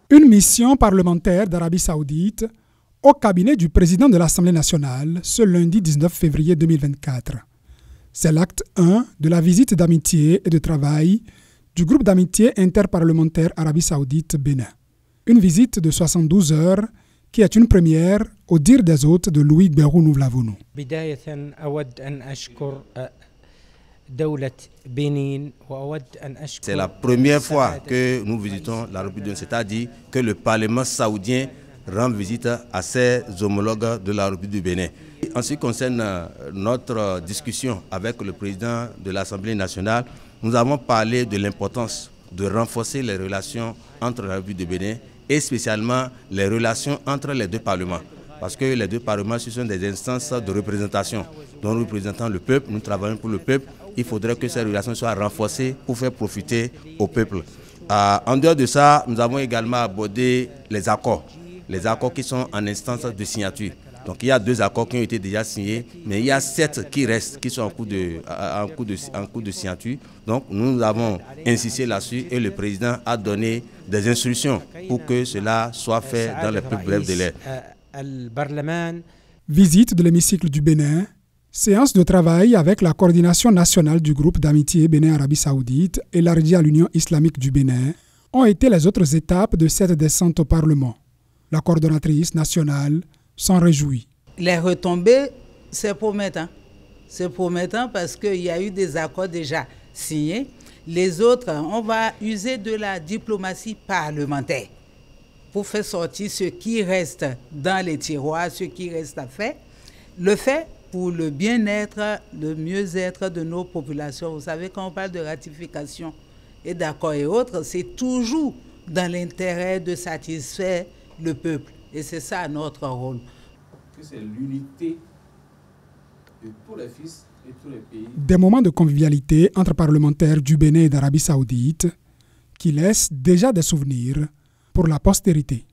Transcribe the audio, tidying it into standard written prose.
Une mission parlementaire d'Arabie Saoudite au cabinet du président de l'Assemblée nationale ce lundi 19 février 2024. C'est l'acte 1 de la visite d'amitié et de travail du groupe d'amitié interparlementaire Arabie Saoudite-Bénin. Une visite de 72 heures qui est une première au dire des hôtes de Louis Gbérou-Nouvlavounou. C'est la première fois que nous visitons la République, c'est-à-dire que le Parlement saoudien rend visite à ses homologues de la République du Bénin. En ce qui concerne notre discussion avec le président de l'Assemblée nationale, nous avons parlé de l'importance de renforcer les relations entre la République du Bénin et spécialement les relations entre les deux parlements. Parce que les deux parlements, ce sont des instances de représentation dont nous représentons le peuple, nous travaillons pour le peuple. Il faudrait que ces relations soient renforcées pour faire profiter au peuple. En dehors de ça, nous avons également abordé les accords qui sont en instance de signature. Donc il y a 2 accords qui ont été déjà signés, mais il y a 7 qui restent, qui sont en cours de signature. Donc nous avons insisté là-dessus et le président a donné des instructions pour que cela soit fait dans les plus brefs délais. Visite de l'hémicycle du Bénin, séance de travail avec la coordination nationale du groupe d'amitié Bénin-Arabie Saoudite élargie à l'Union islamique du Bénin ont été les autres étapes de cette descente au Parlement. La coordonnatrice nationale s'en réjouit. Les retombées, c'est promettant. C'est promettant parce qu'il y a eu des accords déjà signés. Les autres, on va user de la diplomatie parlementaire pour faire sortir ce qui reste dans les tiroirs, ce qui reste à faire. Le fait pour le bien-être, le mieux-être de nos populations. Vous savez, quand on parle de ratification et d'accords et autres, c'est toujours dans l'intérêt de satisfaire le peuple. Et c'est ça notre rôle. C'est l'unité de tous les fils et tous les pays. Des moments de convivialité entre parlementaires du Bénin et d'Arabie Saoudite qui laissent déjà des souvenirs pour la postérité.